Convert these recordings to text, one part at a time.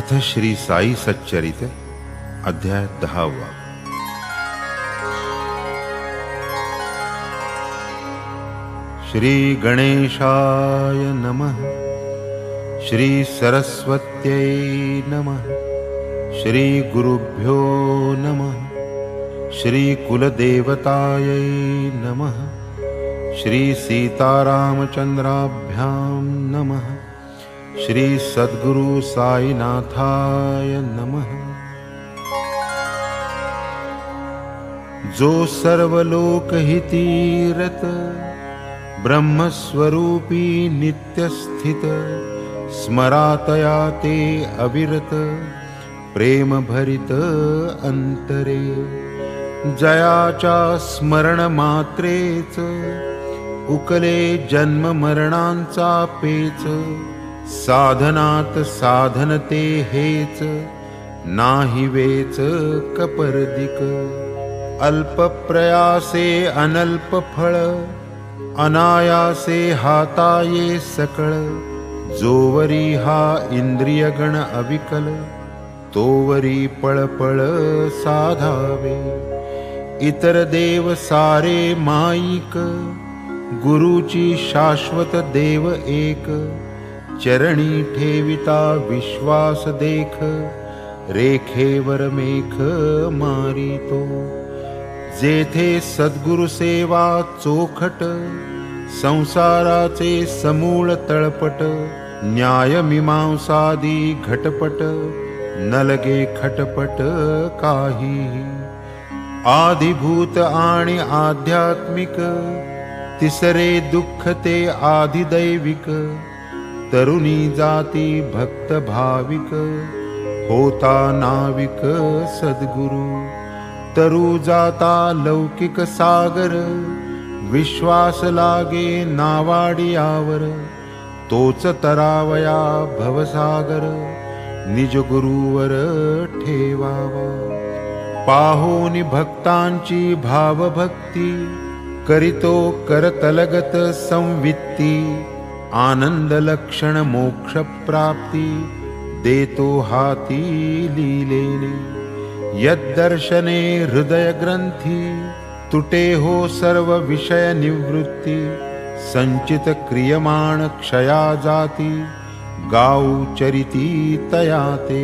अथ श्री साई सच्चरित अध्याय 10। श्री गणेशाय नमः। श्री सरस्वत्यै नमः। श्री गुरुभ्यो नमः। श्री कुलदेवतायै नमः। श्री सीतारामचंद्राभ्यां नमः। श्री सद्गुरु साईनाथाय नमः। जो सर्वलोकहितीरत ब्रह्मस्वरूपी नित्यस्थित स्मरातया ते अविरत प्रेम भरित अंतरे जयाच्या स्मरण मात्रेच उकले जन्म मरणांचा पेच साधनात साधनते हेच नाही वेच कपर्दिक अल्प प्रयासे अनल्प फळ अनायासे हाताये सकळ जोवरी हा इंद्रियगण अविकल तोवरी पळपळ साधावे इतर देव सारे माईक गुरुची शाश्वत देव एक चरणी ठेविता विश्वास देख रेखेवर मेख मारितो जेथे सद्गुरु सेवा चोखट संसाराचे समूळ तळपट न्याय मीमांसादी घटपट नलगे खटपट काही आदिभूत आणि आध्यात्मिक तिसरे दुःख ते आदिदैविक तरुणी जाती भक्त भाविक होता नाविक सद्गुरु तरु जाता लौकिक सागर विश्वास लागे नावाडियावर तोच तरावया भवसागर निज गुरुवर ठेवावा पाहोनी भक्तांची भावभक्ती करितो करतलगत संवित्ती आनंद लक्षण मोक्ष प्राप्ती देतो हाती लीलेने यद्दर्शने हृदय ग्रंथी तुटे हो सर्व विषय निवृत्ती संचित क्रियमाण क्षया जाती गाऊ चरिती तयाते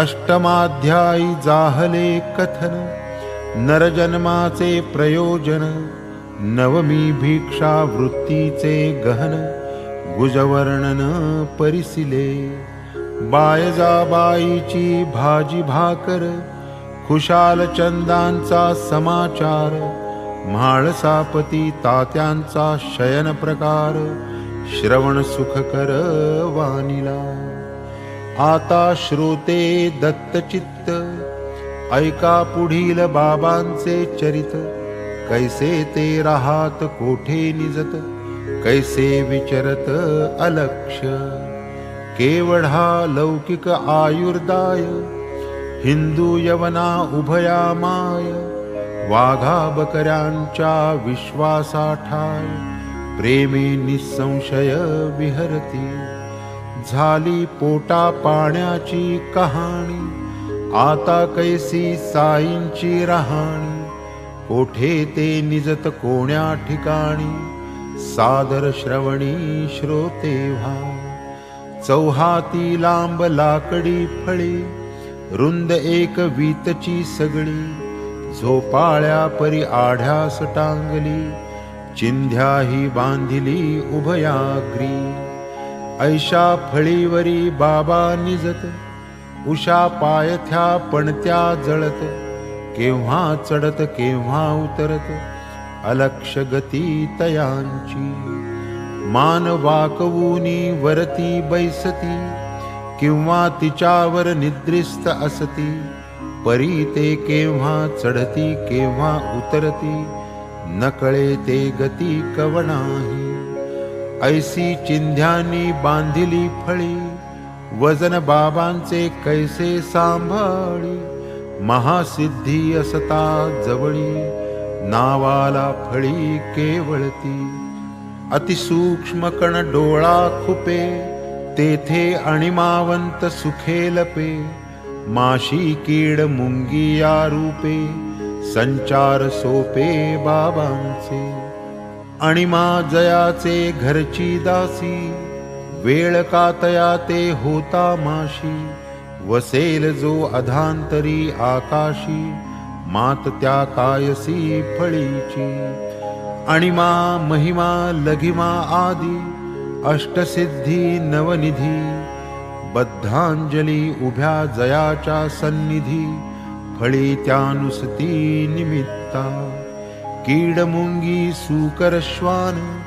अष्टमाध्यायी जाहले कथन नरजन्माचे प्रयोजन नवमी भिक्षा वृत्तीचे गहन गुजवर्णन परिसिले बायजाबाईची भाजी भाकर खुशाल चंदांचा समाचार म्हाळसापती तात्यांचा शयन प्रकार श्रवण सुखकर वानिला आता श्रोते दत्तचित्त ऐका पुढील बाबांचे चरित कैसे ते राहात कोठे निजत कैसे विचरत अलक्ष केवळ हा लौकिक आयुर्दाय हिंदू यवना उभयामाय वाघा बकऱ्यांच्या विश्वासाठाय प्रेमे निसंशय विहरती झाली पोटा पाण्याची कहाणी आता कैसी साईंची रहाणी कोठे ते निजत कोण्या ठिकाणी सादर श्रवणी श्रोते व्हा चौहाती लांब लाकडी फळी रुंद एक वीतची सगळी झोपाळ्या परी आढ्यास टांगली चिंध्याही बांधिली उभयाग्री ऐशा फळीवरी बाबा निजत उषा पायथ्या पणत्या जळत केव्हा चढत केव्हा उतरत अलक्ष गती तयांची मान वाकवूनी वरती बैसती किंवा तिच्यावर निद्रिस्त असती परी ते केव्हा चढती केव्हा उतरती नकळे ते गती कवणाही ऐसी चिंध्यानी बांधिली फळी वजन बाबांचे कैसे सांभाळी महासिद्धी असता जवळी नावाला फळी केवळती अतिसूक्ष्म कण डोळा खुपे तेथे अणिमावंत सुखे लपे, माशी कीड मुंगी या रूपे, संचार सोपे बाबांचे. अणिमा जयाचे घरची दासी, वेळ कातया ते होता माशी. वसेल जो अधांतरी आकाशी, मात त्या कायसी फळीची. अणिमा महिमा लघिमा आदी, अष्टसिद्धी नवनिधी. बद्धांजली उभ्या जयाच्या सन्निधी, फळी त्यानुसती निमित्ता. कीड मुंगी सूकर श्वान,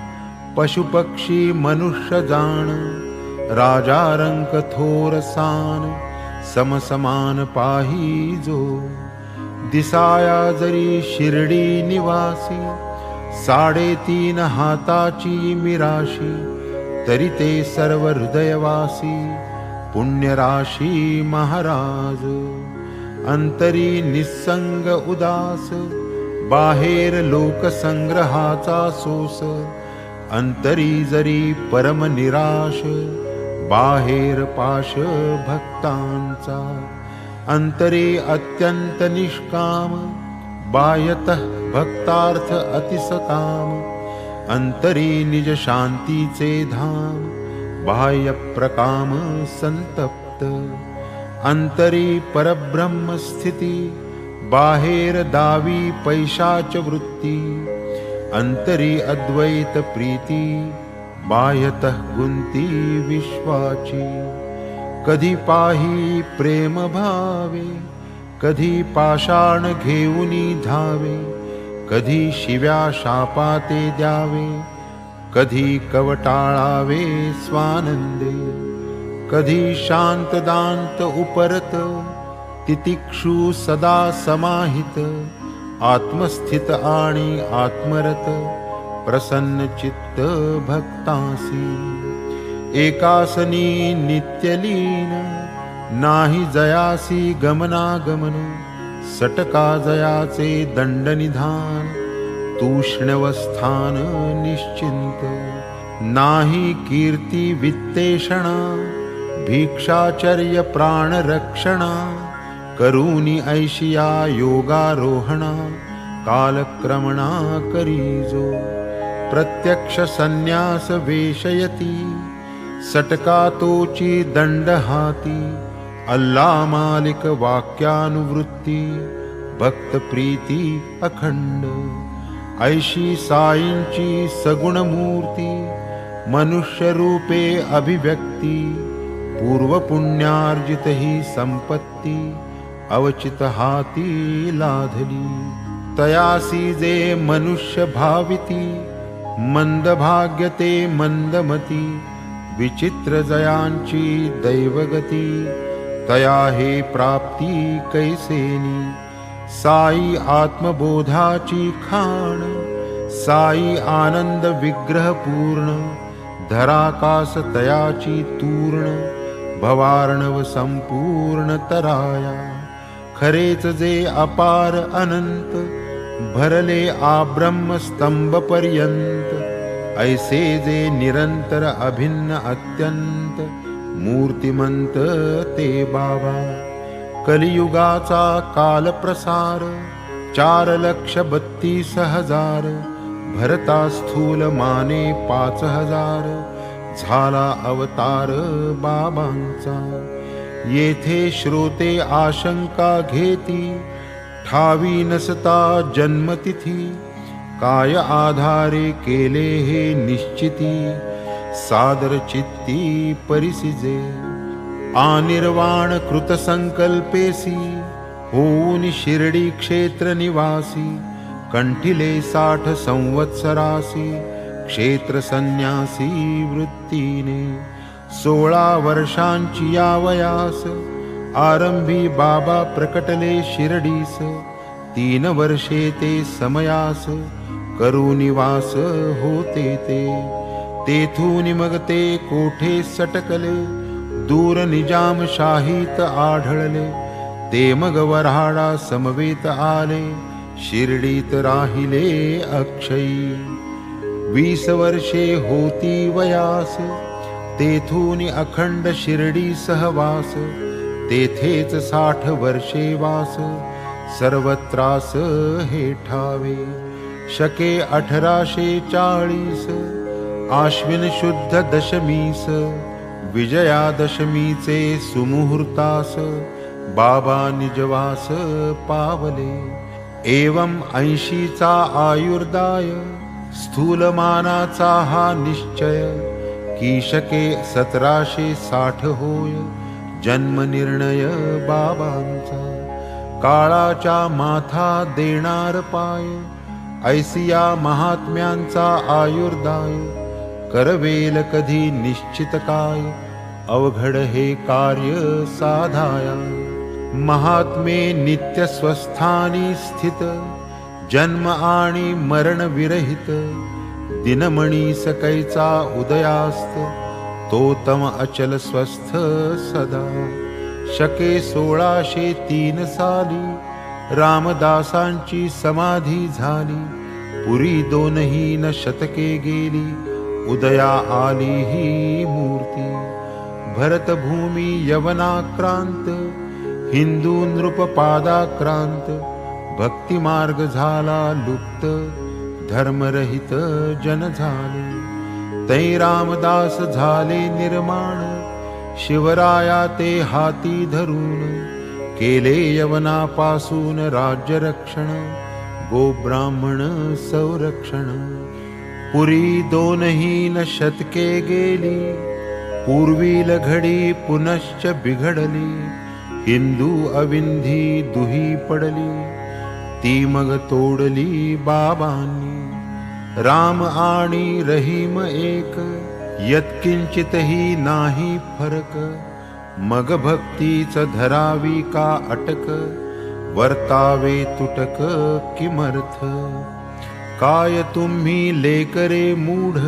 पशुपक्षी मनुष्य जाण. राजा रंक थोर सान, समसमान पाही जो. दिसाया जरी शिर्डी निवासी, 3.5 हाताची मिराशी. तरी ते सर्व हृदयवासी, पुण्यराशी महाराज. अंतरी निसंग उदास, बाहेर लोकसंग्रहाचा सोस. अंतरी जरी परम निराश, बाहेर पाश भक्तांचा. अंतरे अत्यंत निष्काम, बाह्यतः भक्तार्थ अतिसकाम. अंतरी निज शांतीचे धाम, बाह्य प्रकाम संतप्त. अंतरी परब्रह्म स्थिती, बाहेर दावी पैशाच वृत्ती. अंतरी अद्वैत प्रीती, बाह्यतः गुंती विश्वाची. कधी पाही प्रेम भावे, कधी पाषाण घेऊनी धावे. कधी शिव्या शापाते द्यावे, कधी कवटाळावे स्वानंदे. कधी शांत दांत उपरत, तितिक्षु सदा समाहित. आत्मस्थित आणि आत्मरत, प्रसन्न चित्त भक्तासी. एकासनी नित्यलीन, नाही जयासी गमनागमन. सटका जयाचे दंडनिधान, तूष्णवस्थान निश्चिंत. नाही कीर्ती वित्तेषणा, भिक्षाचर्य प्राणरक्षणा. करूनी ऐशिया योगारोहणा, कालक्रमणा करीजो. प्रत्यक्ष संन्यास वेशयती, सटका तोची दंड हाती. अल्ला मालिक वाक्यानुवृत्ती, भक्त प्रीती अखंड. ऐशी साईंची सगुण मूर्ती, मनुष्य रूपे अभिव्यक्ती. पूर्व पुण्यार्जित ही संपत्ती, अवचित हाती लाधली. तयासी जे मनुष्य भाविती, मंद भाग्यते मंदमती. विचित्र जयांची दैवगती, तया हे प्राप्ती कैसेनी. साई आत्मबोधाची खाण, साई आनंद विग्रह पूर्ण. धराकाश तयाची तूर्ण, भवार्णव संपूर्ण तराया. खरेच जे अपार अनंत, भरले आब्रह्म स्तंभ पर्यंत. ऐसे जे निरंतर अभिन्न अत्यंत, मूर्तिमंत ते बाबा. कलियुगाचा काल प्रसार, 4,32,000. भरता स्थूल माने 5,000. झाला अवतार बाबांचा. येथे श्रोते आशंका घेती, ठावी नसता जन्मतिथी. काय आधारे केले हे निश्चिती, सादर चित्ती परिसिजे. आनिर्वाण कृत संकल्पेसी, होऊन शिर्डी क्षेत्र निवासी. कंठिले 60 संवत्सरासी, क्षेत्र संन्यासी वृत्तीने. 16 वर्षांची या वयास, आरंभी बाबा प्रकटले शिर्डीस. 3 वर्षे ते समयास, करुनिवास होते ते. तेथून मग ते कोठे सटकले, दूर निजाम शाहीत आढळले. ते मग वऱ्हाडा समवेत आले, शिर्डीत राहिले अक्षयी. 20 वर्षे होती वयास, तेथून अखंड शिर्डी सहवास, तेथेच 60 वर्षे वास, सर्वत्रास हे ठावे. शके 1840, आश्विन शुद्ध दशमीस, विजयादशमीचे सुमुहूर्तास, बाबा निजवास पावले. एवं 80चा आयुर्दाय, स्थूलमानाचा हा निश्चय, की शके 1760 होय जन्मनिर्णय बाबांचा. काळाच्या माथा देणार पाय, ऐसिया महात्म्यांचा आयुर्दाय, करवेल कधी निश्चित काय, अवघड हे कार्य साधाया. महात्मे नित्य स्वस्थानी स्थित, जन्म आणि मरण विरहित, दिनमणी सकैचा उदयास्त, तो तम अचल स्वस्थ सदा. शके 1603 साली, रामदासांची समाधी झाली, पुरी 2 शतके गेली, उदया आली ही मूर्ती. भरतभूमी यवनाक्रांत, हिंदू नृप पादाक्रांत, भक्तिमार्ग झाला लुप्त, धर्मरहित जन झाले. तै रामदास झाले निर्माण, शिवराया ते हाती धरून, केले यवनापासून राज्य रक्षण, गोब्राह्मण संरक्षण. पुरी 2 शतके गेली, पूर्वील घडी पुनश्च बिघडली, हिंदू अविंधी दुही पडली, ती मग तोडली बाबांनी. राम आणि रहीम एक, यत्किंचितही नाही फरक, मग भक्तीच धरावी का अटक, वर्तावे तुटक किमर्थ. काय तुम्ही लेकरे मूढ,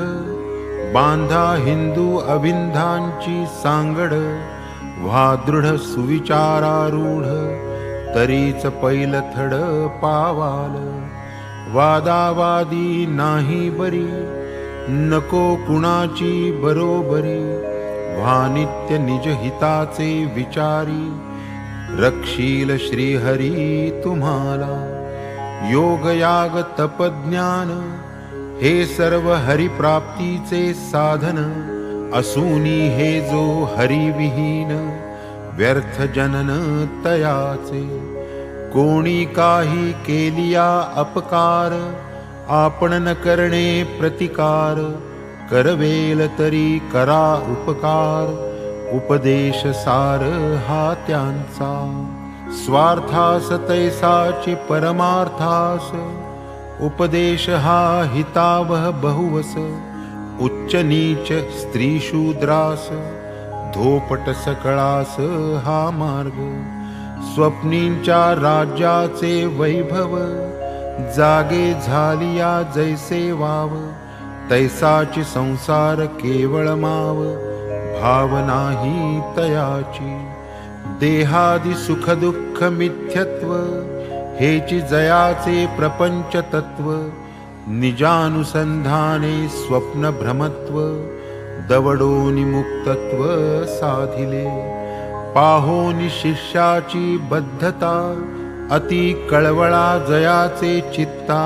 बांधा हिंदू अविंधांची सांगड, व्हा दृढ सुविचारारूढ, तरीच पैलथड पावाल. वादावादी नाही बरी, नको कुणाची बरोबरी, व्हा नित्य निज हिताचे विचारी, रक्षील श्रीहरी तुम्हाला. योग याग तपज्ञान, हे सर्व हरिप्राप्तीचे साधन, असूनी हे जो हरिविहीन, व्यर्थ जनन तयाचे. कोणी काही केलिया अपकार, आपण न करणे प्रतिकार, करवेल तरी करा उपकार, उपदेश सार हा त्यांचा. स्वार्थास तैसाची परमार्थास, उपदेश हा हितावह बहुवस. उच्च नीच स्त्री शूद्रास, धोपट सकळास हा मार्ग. स्वप्नींच्या राज्याचे वैभव, जागे झालिया जैसे वाव, तैसाची संसार केवळ माव, भाव नाही तयाची. देहादि सुख दुःख मिथ्यत्व, हेची जयाचे प्रपंच तत्व. निजानुसंधाने स्वप्न भ्रमत्व, दवडोनि मुक्तत्व साधिले. पाहोनि शिष्याची बद्धता, अति कळवळा जयाचे चित्ता.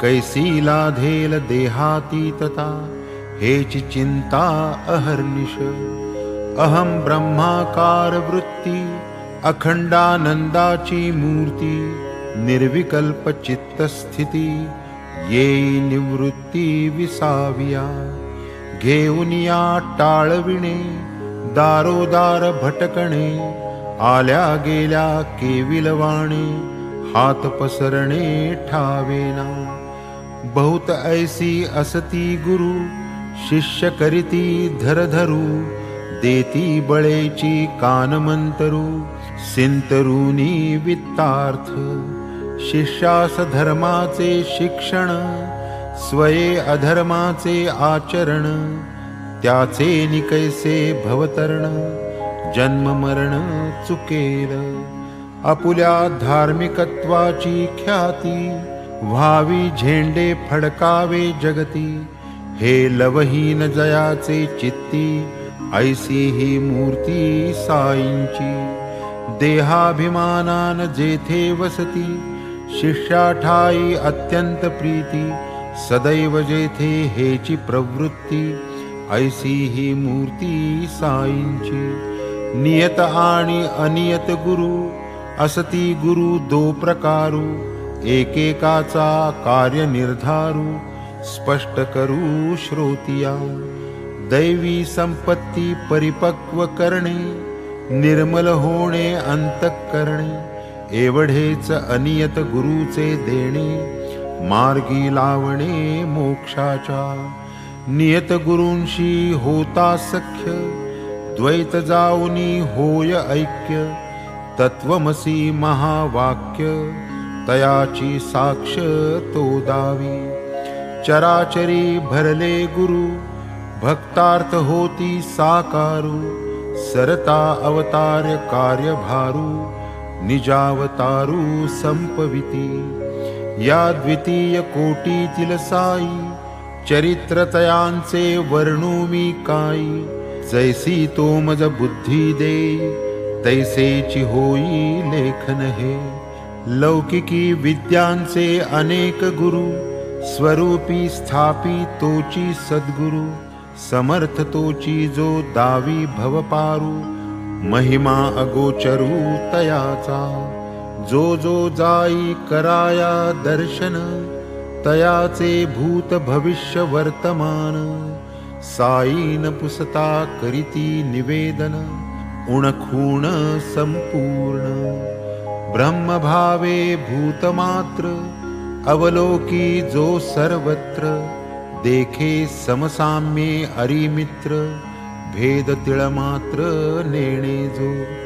कैसी लाधेल देहातीतता, हेची चिंता अहर्निश. अहम ब्रह्माकार वृत्ती, अखंडानंदाची मूर्ती. निर्विकल्प चित्तस्थिती, येई निवृत्ती विसाविया. घेऊनिया टाळविणे, दारोदार भटकणे. आल्या गेल्या केविलवाणे, हात पसरणे ठावेना. बहुत ऐसी असती गुरु, शिष्य करीती धरधरू. देती बळेची कानमंतरू, सिंतरूनी वित्तार्थ. शिष्यास धर्माचे शिक्षण, स्वये अधर्माचे आचरण. त्याचे निकैसे भवतरण, जन्म मरण चुकेल. आपुल्या धार्मिकत्वाची ख्याती, व्हावी झेंडे फडकावे जगती. हे लवहीन जयाचे चित्ती, ऐसी ही मूर्ती साईंची, देहाभिमानान जेथे वसती, शिष्या ठाई अत्यंत प्रीती, सदैव जेथे हेची प्रवृत्ती, ऐसी ही मूर्ती साईंची. नियत आणि अनियत गुरु, असती गुरु दो प्रकारू, एकेकाचा कार्य निर्धारू, स्पष्ट करू श्रोतिया. दैवी संपत्ती परिपक्व करणे, निर्मल होणे अंतःकरणे, एवढेच अनियत गुरुचे देणे, मार्गी लावणे मोक्षाच्या. नियत गुरूंशी होता सख्य, द्वैत जाऊनी होय ऐक्य, तत्वमसी महावाक्य, तयाची साक्ष तो दावी. चराचरी भरले गुरु, भक्तार्थ होती साकारू, सरता अवतार्य कार्यभारू, निजावतारू संपविती. या द्वितीय कोटीतील साई, चरित्रतयांचे वर्णूमी काई, जैसी तो मज बुद्धी देई, तैसेची होई लेखन हे. लौकिकी विद्यांचे अनेक गुरु, स्वरूपी स्थापी तोची सद्गुरु, समर्थ तोची जो दावी भवपारू, महिमा अगोचरू तयाचा. जो जो जाई कराया दर्शन, तयाचे भूत भविष्य वर्तमान, साईन पुसता करीती निवेदन, उणखूण संपूर्ण. ब्रह्मभावे भूतमात्र, अवलोकी जो सर्वत्र, देखे समसाम्ये अरिमित्र, भेद तिळमात्र नेणे जो.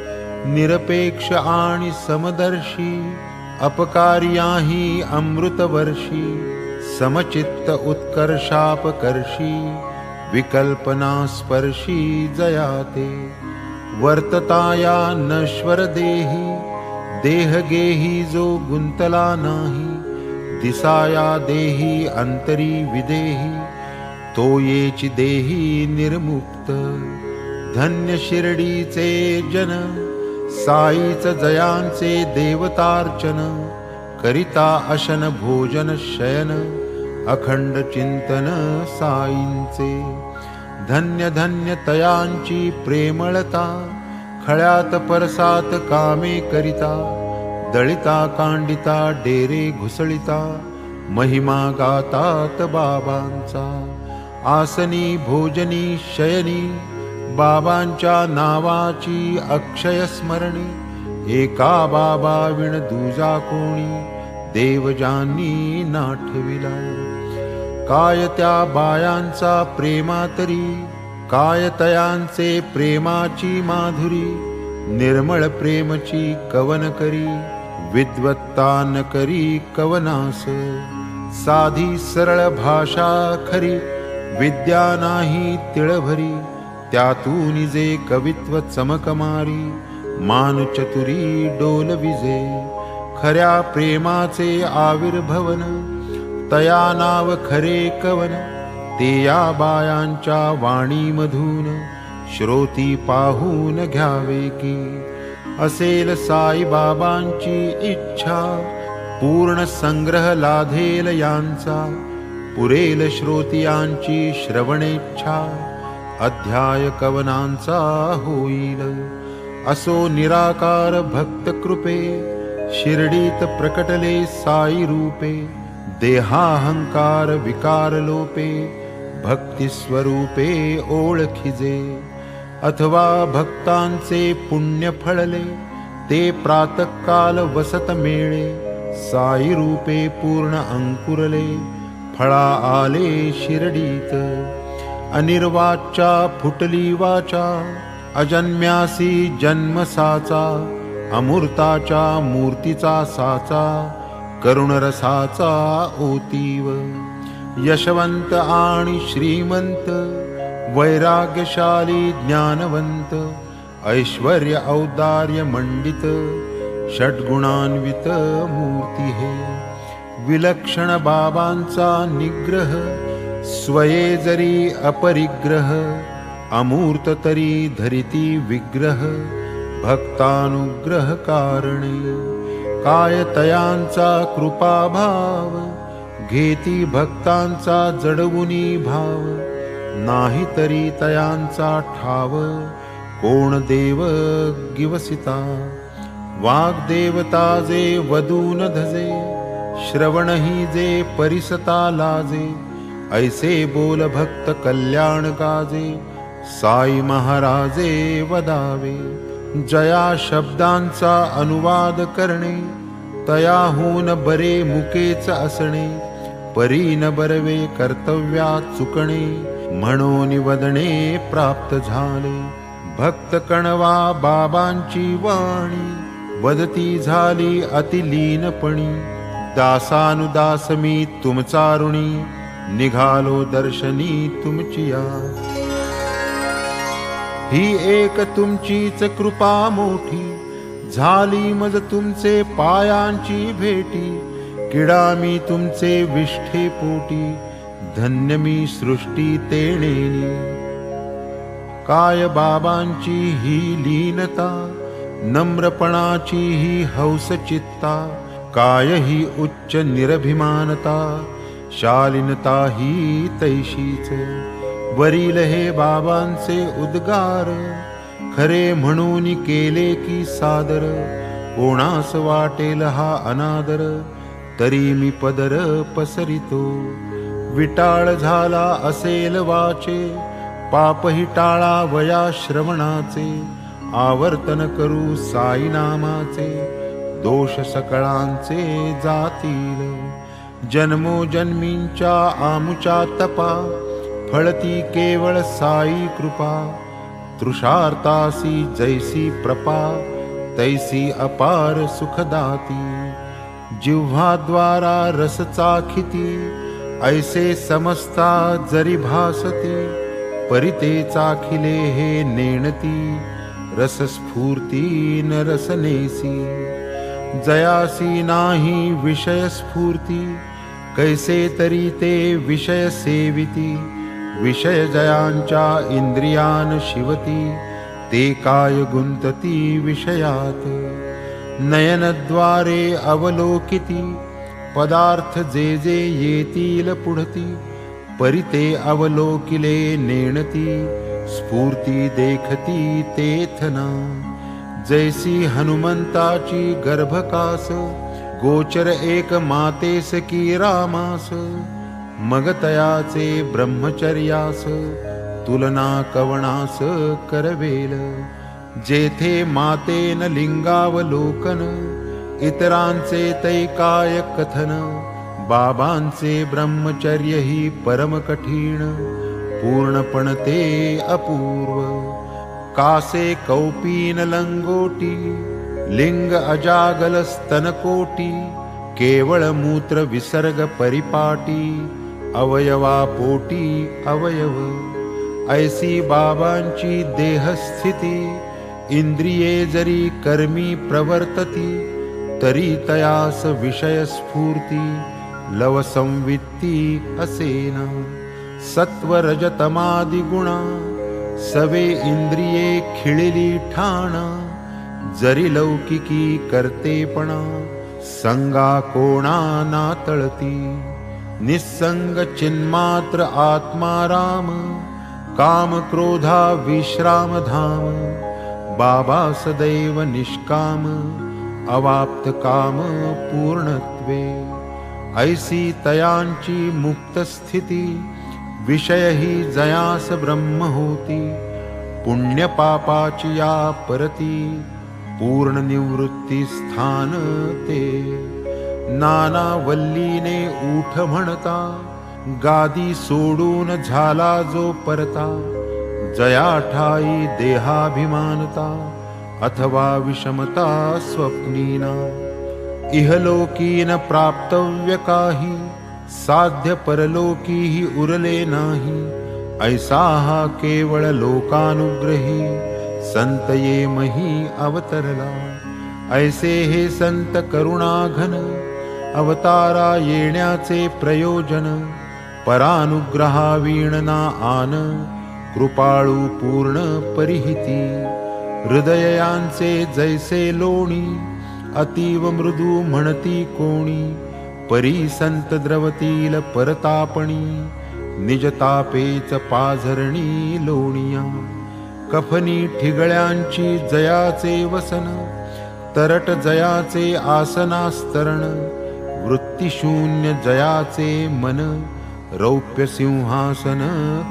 निरपेक्ष आणि समदर्शी, अपकार्याही अमृतवर्षी, समचित्त उत्कर्षापकर्षी, विकल्पना स्पर्शी जयाते. वर्तताया नश्वर देही, देहगेही जो गुंतला नाही, दिसाया देही अंतरी विदेही, तो येची देही निर्मुक्त. धन्य शिर्डीचे जन, साईच जयांचे देवतार्चन, करिता अशन भोजन शयन, अखंड चिंतन साईंचे. धन्य धन्य तयांची प्रेमळता, खळ्यात परसात कामे करिता, दळिता कांडिता डेरे घुसळिता, महिमा गातात बाबांचा. आसनी भोजनी शयनी, बाबांच्या नावाची अक्षय स्मरणी, एका बाबा विण दुजा कोणी, देवजांनी नाठविला. काय त्या बायांचा प्रेमातरी, काय तयांचे प्रेमाची माधुरी, निर्मळ प्रेमची कवन करी, विद्वत्ता न करी कवनास. साधी सरळ भाषा खरी, विद्या नाही तिळभरी, त्यातून जे कवित्व चमक मारी, मान चतुरी डोल विजे. खऱ्या प्रेमाचे आविर्भवन, तया नाव खरे कवन, ते या बायांच्या वाणीमधून, श्रोती पाहून घ्यावे की. असेल साईबाबांची इच्छा, पूर्ण संग्रह लाधेल यांचा, पुरेल श्रोतियांची श्रवणेच्छा, अध्याय कवनांचा होईल. असो निराकार भक्त कृपे, शिर्डीत प्रकटले साई रूपे, देहाहंकार विकार लोपे, भक्ती स्वरूपे ओळखिजे. अथवा भक्तांचे पुण्य फळले, ते प्रातःकाल वसत मेळे, साई रूपे पूर्ण अंकुरले, फळा आले शिर्डीत. अनिर्वाच्या फुटली वाचा, अजन्म्यासी जन्म साचा, अमूर्ताच्या मूर्तीचा साचा, करुणरसाचा ओतीव. यशवंत आणि श्रीमंत, वैराग्यशाली ज्ञानवंत, ऐश्वर्य औदार्य मंडित, षड्गुणान्वित मूर्ती हे. विलक्षण बाबांचा निग्रह, स्वये जरी अपरिग्रह, अमूर्त तरी धरिती विग्रह भक्तानुग्रह कारणे काय तयांचा कृपाभाव घेती भक्तांचा जडवुनी भाव नाही तरी तयांचा ठाव कोण देव गिवसिता वाग्देवता जे वदून धजे श्रवणही जे परिसता लाजे ऐसे बोल भक्त कल्याण गाजे साई महाराजे वदावे जया शब्दांचा अनुवाद करणे तयाहून बरे मुकेच असणे परी न बरवे कर्तव्या चुकणे म्हणून वदणे प्राप्त झाले भक्त कणवा बाबांची वाणी वदती झाली अतिलीनपणी दासानुदास मी तुमचा ऋणी निघालो दर्शनी तुमचिया ही एक तुमचीच कृपा मोठी झाली मज तुमचे पायांची भेटी किडा मी तुमचे विष्ठे पोटी धन्य मी सृष्टी तेणेनी काय बाबांची ही लीनता नम्रपणाची ही हौस चित्ता काय ही उच्च निरभिमानता शालीनता ही तैशीच वरील हे बाबांचे उद्गार खरे म्हणून केले की सादर कोणास वाटेल हा अनादर तरी मी पदर पसरितो विटाळ झाला असेल वाचे पापही टाळा वया श्रवणाचे आवर्तन करू साई नामाचे दोष सकळांचे जातील जन्मोजन्मींच्या आमुच्या तपा फळती केवळ साई कृपा तृषार्तासी जैसी प्रपा तैसी अपार सुखदाती जिव्हाद्वारा रस चाखिती ऐसे समजता जरी भासते परिते चाखिले हे नेणती रसस्फूर्ती न रसनेसी जयासी नाही विषय स्फूर्ती कैसे तरी ते विषय सेविती विषय जयांच्या इंद्रियान शिवती ते काय गुंतती विषयात नयनद्वारे अवलोकिती पदार्थ जे जे येतील पुढती परिते अवलोकिले नेणती स्फूर्ती देखती तेथना जैसी हनुमंताची गर्भकास गोचर एक मातेस की रामास मग तयाचे ब्रह्मचर्यास तुलना कवणास करवेल जेथे मातेन लिंगावलोकन इतरांचे तैकाय कथन बाबांचे ब्रह्मचर्य ही परम कठीण पूर्णपण ते अपूर्व कासे कौपीन लंगोटी लिंग अजागल स्तनकोटी केवळ मूत्र विसर्ग परिपाटी अवयवा पोटी अवयव ऐसी बाबांची देहस्थिती इंद्रिये जरी कर्मी प्रवर्तती तरी तयास विषय स्फूर्ती लव संवित्ती असेना सत्व रजतमादि गुणा सवे इंद्रिये खिळिली ठाणा जरी लौकिकी करतेपणा संगा कोणा नातळती निसंग चिन्मात्र आत्मा राम काम क्रोधा विश्राम धाम बाबा सदैव निष्काम अवाप्त काम पूर्णत्वे ऐसी तयांची मुक्त स्थिती विषय ही जयास ब्रह्म होती पुण्य पापाची या परती पूर्ण निवृत्ती स्थान ते नाना वल्लीने उठ म्हणता गादी सोडून झाला जो परता जया ठाई देहाभिमानता अथवा विषमता स्वप्नीना इहलोकीन प्राप्तव्य काही साध्य परलोकीही उरले नाही ऐसा हा केवळ लोकानुग्रही संत ये मही अवतरला ऐसे हे संत करुणाघन अवतारा येण्याचे प्रयोजन परानुग्रहावीण ना आन कृपाळू पूर्ण परिहिती, हृदयांचे जैसे लोणी, अतीव मृदू म्हणती कोणी, परी संत द्रवतील परतापणी, निजतापेच पाझरणी लोणिया, कफनी ठिगळ्यांची जयाचे वसन, तरट जयाचे आसनास्तरण, वृत्तिशून्य जयाचे मन, रौप्य सिंहासन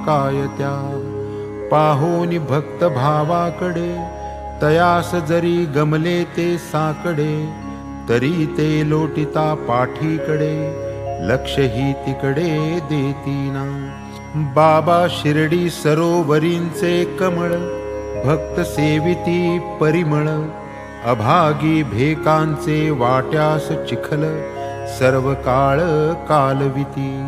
कायत्या, पाहोनी भक्त भावाकडे, तयास जरी गमले ते साकडे, तरी ते लोटिता पाठीकडे, लक्षही तिकडे देतीना. बाबा शिर्डी सरोवरींचे कमळ, भक्त सेविती परिमळ, अभागी भेकांचे वाट्यास चिखल, सर्व काळ कालविती.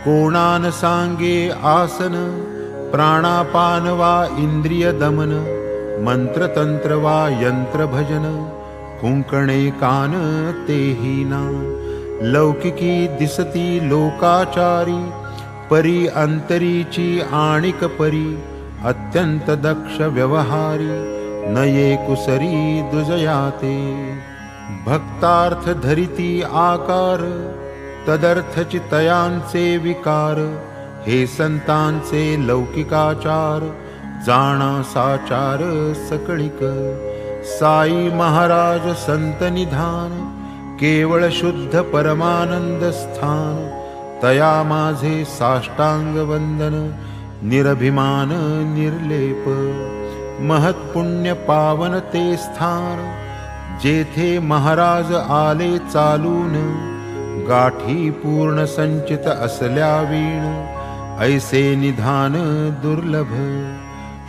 कोणान सांगे आसन, प्राणापान वा इंद्रिय दमन, मंत्रतंत्र वा यंत्र भजन, कुंकणे कान तेही ना. लौकिकी दिसती लोकाचारी, परी अंतरीची आणिक परी, अत्यंत दक्ष व्यवहारी, नये कुसरी दुजयाते. भक्तार्थ धरिती आकार, तदर्थची तयांचे विकार, हे संतांचे लौकिकाचार, जाणा साचार सकळिक. साई महाराज संत निधान, केवळ शुद्ध परमानंद स्थान, तया माझे साष्टांग वंदन, निरभिमान निर्लेप. महत्पुण्य पावन ते स्थान, जेथे महाराज आले चालून, गाठी पूर्ण संचित असल्या वीण, ऐसे निधान दुर्लभ.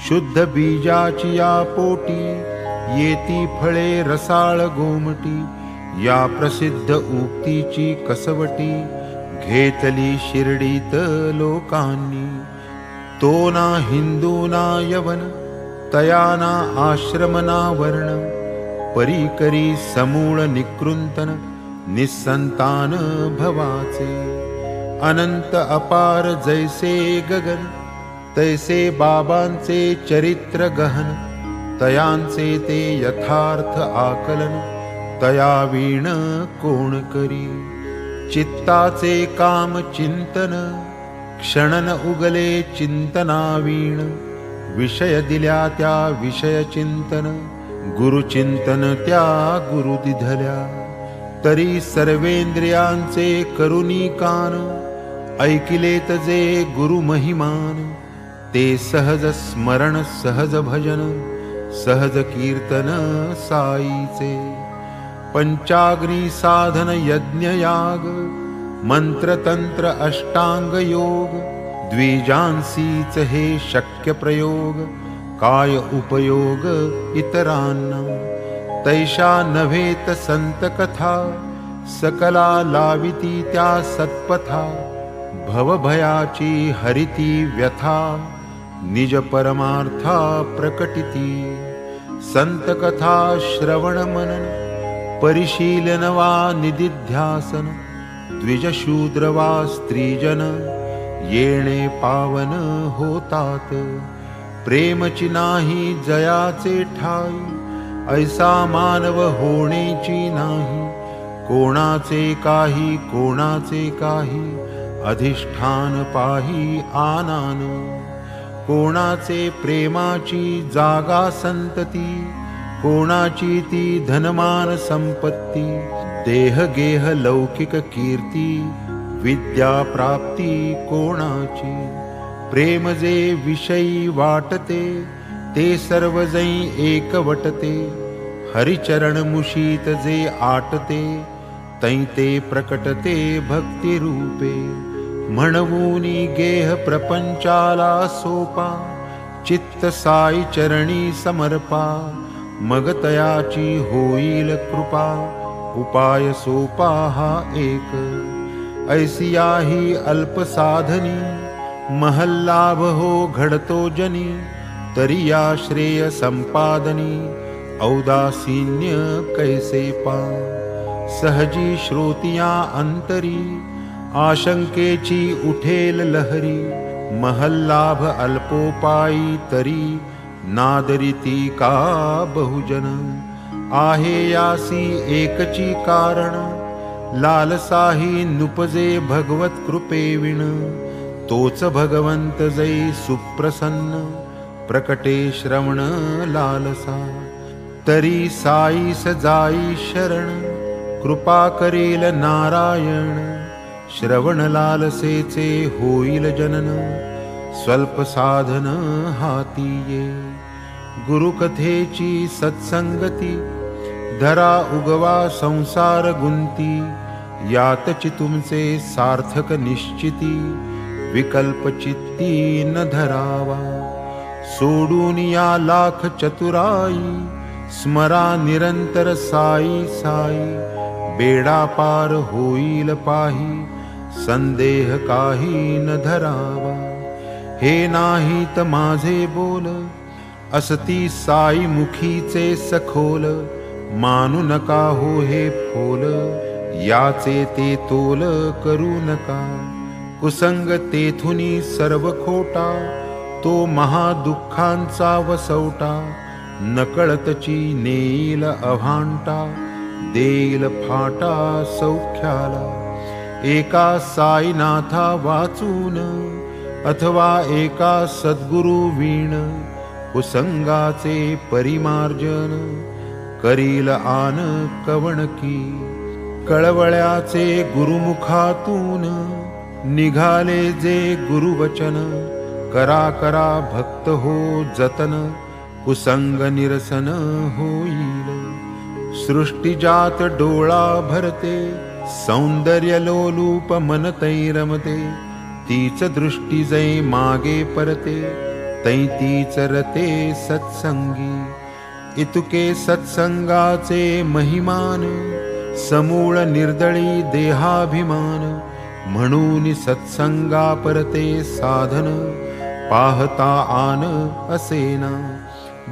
शुद्ध बीजाची या पोटी, येती फळे रसाळ गोमटी, या प्रसिद्ध उक्तीची कसवटी, घेतली शिर्डीत लोकांनी. तो ना हिंदू ना यवन, तया ना आश्रम ना वर्ण, परी करी समूळ निकृंतन, निसंतान भवाचे. अनंत अपार जैसे गगन, तैसे बाबांचे चरित्र गहन, तयांचे ते यथार्थ आकलन, तया वीण कोण करी. चित्ताचे काम चिंतन, क्षणन उगले चिंतनावीण, विषय दिल्या त्या विषय चिंतन, गुरुचिंतन त्या गुरु दिधल्या. तरी सर्वेंद्रियांचे करुणी कान, ऐकिलेत जे गुरु महिमान, ते सहज स्मरण सहज भजन, सहज कीर्तन साईचे. पंचाग्नी साधन यज्ञ याग, मंत्रतंत्र अष्टांग योग, द्विजांसीच हे शक्य प्रयोग, काय उपयोग इतरांना. तैशा नव्हेत संत कथा, सकला लाविती त्या सत्पथा, भवभयाची हरिती व्यथा, निज परमार्था प्रकटिती. संत कथा श्रवण मनन, परिशीलन वा निदिध्यासन, द्विजशूद्र वा स्त्रीजन, येणे पावन होतात. प्रेमची नाही जयाचे ठाई, ऐसा मानव होणेची नाही. कोणाचे काही कोणाचे काही, अधिष्ठान पाही आनान. कोणाचे प्रेमाची जागा संतती, कोणाची ती धनमान संपत्ती. देह गेह लौकिक कीर्ती, विद्या प्राप्ती कोणाची. प्रेम जे विषयी वाटते, ते सर्व जै एकवटते. हरिचरण मुशीत जे आटते, तै ते प्रकटते भक्ती रूपे. म्हणवूनी गेह प्रपंचाला सोपा, चित्त साई चरणी समर्पा. मग तयाची होईल कृपा, उपाय सोपा हा एक. ऐसियाही अल्प साधनी, महल्लाभ हो घडतो जनी. तरी या श्रेय संपादनी, औदासीन्य कैसे पा. सहजी श्रोतिया अंतरी, आशंकेची उठेल लहरी. महल्लाभ अल्पोपायी तरी नादरिती का बहुजन आहे यासी एकची कारण लालसाही नुपजे भगवत कृपेविण तोच भगवंत जै सुप्रसन्न प्रकटे श्रवण लालसा तरी साईस जाई शरण कृपा करेल नारायण श्रवण लालसेचे होईल जनन स्वल्प साधन हाती ये गुरुकथेची सत्संगती धरा उगवा संसार गुंती यातची तुमचे सार्थक निश्चिती विकल्प चित्ती न धरावा सोडून या लाख चतुराई स्मरा निरंतर साई साई बेडा पार होईल पाही संदेह काही न धरावा हे नाही त माझे बोल असती साई मुखीचे सखोल मानू नका हो हे फोल याचे ते तोल करू नका कुसंग तेथुनी सर्व खोटा तो महादुःखांचा वसवटा नकळतची नेईल अभांटा देईल फाटा सौख्याला एका साईनाथा वाचून अथवा एका सद्गुरु वीण कुसंगाचे परिमार्जन करील आन कवणकी कळवळ्याचे गुरुमुखातून निघाले जे गुरुवचन करा करा भक्त हो जतन कुसंग निरसन होईल सृष्टीजात डोळा भरते सौंदर्य लोलूप मन तै रमते तीच दृष्टी जै मागे परते तै तीच रते सत्संगी इतुके सत्संगाचे महिमान समूळ निर्दळी देहाभिमान म्हणून सत्संगा परते साधन पाहता आन असेना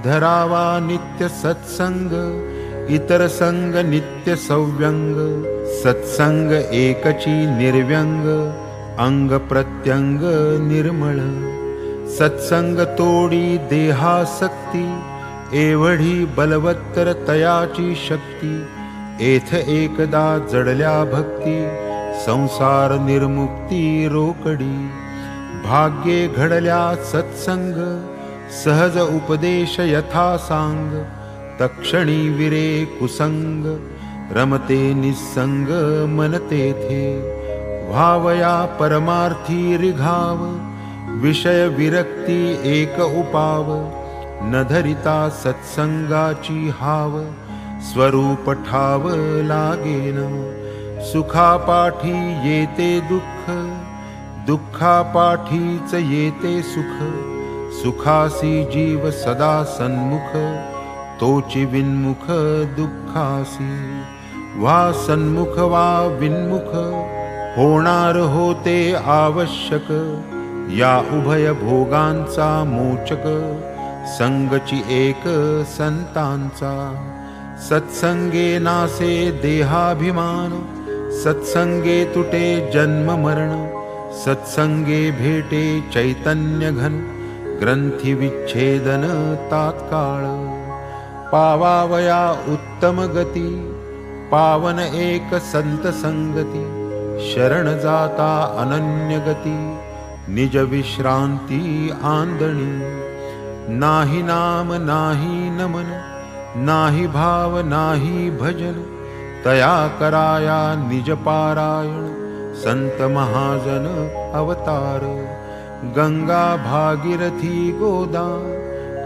धरावा नित्य सत्संग इतर संग नित्य सव्यंग सत्संग एकची निर्व्यंग अंग प्रत्यंग निर्मळ सत्संग तोडी देहासक्ती एवढी बलवत्तर तयाची शक्ती एथ एकदा जडल्या भक्ती संसार निर्मुक्ती रोकडी भाग्ये घडल्या सत्संग सहज उपदेश यथा सांग तक्षणी विरे कुसंग रमते निसंग मन तेथे व्हावया परमार्थी रिघाव विषय विरक्ती एक उपाव न धरिता सत्संगाची हाव स्वरूप ठाव लागेन सुखापाठी येते दुःख दुःखापाठीच येते सुख सुखासी जीव सदा सन्मुख तोची विन्मुख दुःखासी वा सन्मुख वा विन्मुख होणार होते आवश्यक या उभय भोगांचा मोचक संगची एक संतांचा सत्संगे नासे देहाभिमान सत्संगे तुटे जन्म मरण सत्संगे भेटे चैतन्य घन ग्रंथी विच्छेदन तात्काळ पावावया उत्तम गती पावन एक संत संगती शरण जाता अनन्य गती निज विश्रांती आंदणी नाही नाम नाही नमन नाही भाव नाही भजन तया कराया निज पारायण संत महाजन अवतार गंगा भागीरथी गोदा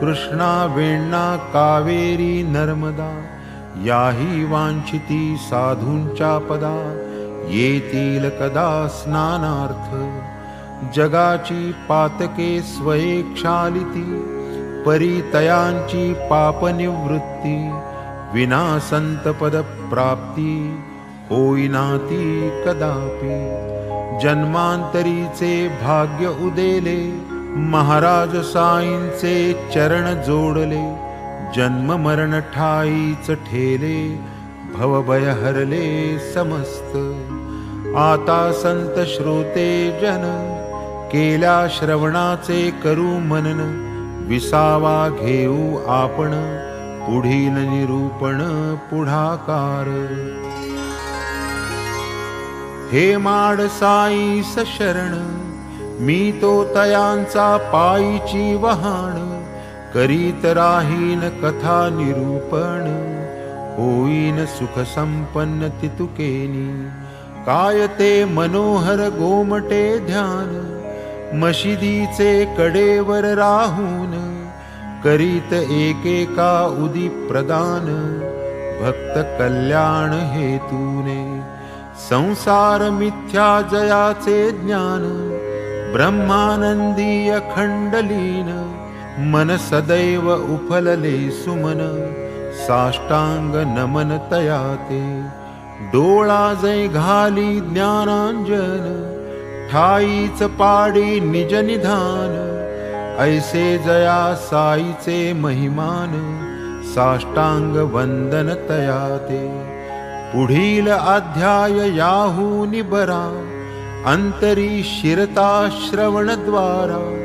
कृष्णा वेण्णा कावेरी नर्मदा याही वांछिती साधूंच्या पदा येतील कदा स्नानार्थ जगाची पातके स्वयेक्षालिती परितयांची पापनिवृत्ती विना संतपद प्राप्ती होईनाती कदापि जन्मांतरीचे भाग्य उदेले महाराज साईंचे चरण जोडले जन्म मरण ठाईच ठेले भवभय हरले समस्त आता संत श्रोते जन केल्या श्रवणाचे करू मनन, विसावा घेऊ आपण, पुढील निरूपण पुढाकार. हे माड साईस शरण, मी तो तयांचा पायीची वहाण, करीत राहीन कथा निरूपण, होईन सुख संपन्न तितुकेनी. काय ते मनोहर गोमटे ध्यान, मशिदीचे कडेवर राहून, करीत एकेका उदी प्रदान, भक्त कल्याण हेतूने. संसार मिथ्या जयाचे ज्ञान, ब्रह्मानंदी अखंडलीन, मन सदैव उफलले सुमन, साष्टांग नमन तयाते. डोळा जै घाली ज्ञानांजन, ठाईच पाडी निज निधान, ऐसे जया साईचे महिमान, साष्टांग वंदन तयाते. पुढील अध्याय याहूनी बरा, अंतरी शिरता श्रवणद्वारा,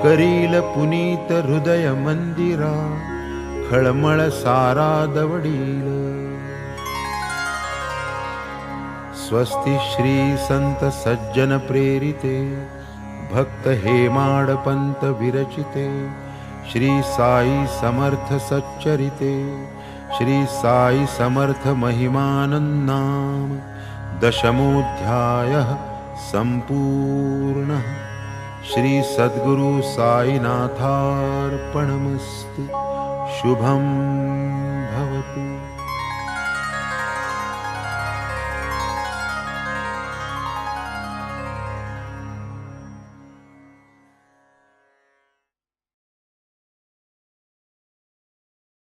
करील पुनीत हृदय मंदिरा, खळमळ सारा दवडील. स्वस्ति श्री संत सज्जन प्रेरिते, भक्त हेमाडपंत विरचिते, श्री साई समर्थ सच्चरिते, श्री साई समर्थ महिमानन्नाम दशमोऽध्यायः सम्पूर्णः. श्री सद्गुरु साईनाथार्पणमस्तु. शुभम्.